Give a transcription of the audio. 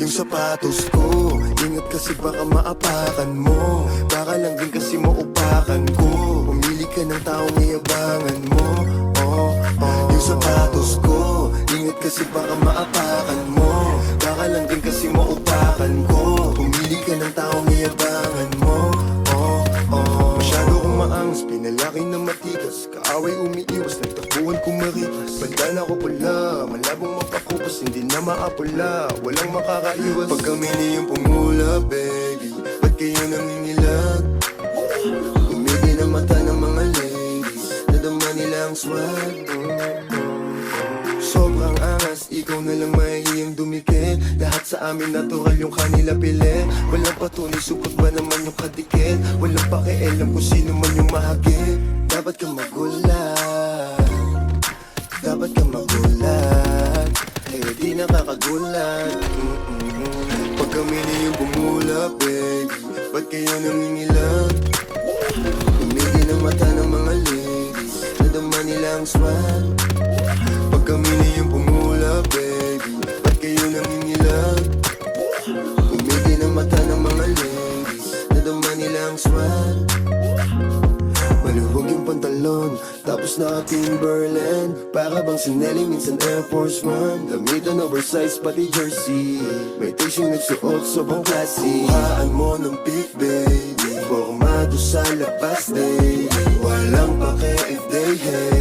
yung sapatos ko. Ingat kasi baka maapakan mo, baka lang din kasi maupakan ko. Pumili ka ng taong iyabangan mo. Oh, oh. Yung sapatos ko, ingat kasi baka maapakan mo, baka lang din kasi maupakan ko. Pumili ka ng taong iyabangan mo. Oh, oh. Masyado kong maangas, pinalaki na matikas, kaaway umiiwas, nagtakuhan kong maripas. Bandana ko pula, malabong mapakupas, hindi na maapula, walang makakaiwas. Pag kami niyong pumula, baby, ba't kayo nangingilag? Umigi na mata ng mga ladies, nadama nila ang swag. Sobrang angas, ikaw na lang mahihiyang dumikit. Lahat sa amin natural yung kanila pilit. Walang patunay, supot ba naman yung kadikit? Walang pakialam kung sino man yung mahagip. Dapat kang magulat, dapat kang magulat, kaya di nakakagulat. Pag kami na yung bumula, baby, ba't kayo nangingilag? Umigi ng mata ng mga ladies, nadama nila ang swag. Pag kami na yung pumula, baby, ba't kayo nangingilag? Umigi ng mata ng mga ladies, nadama nila ang swag. Maluwag yung pantalon, tapos naka-Timberland, para bang sinelli, minsan Air Force One. Gamitan oversize pati jersey, may taste yung nagsuot, sobrang classy. Kuhaan mo ng pic, baby, formado sa labas, baby. Walang pake if they hate.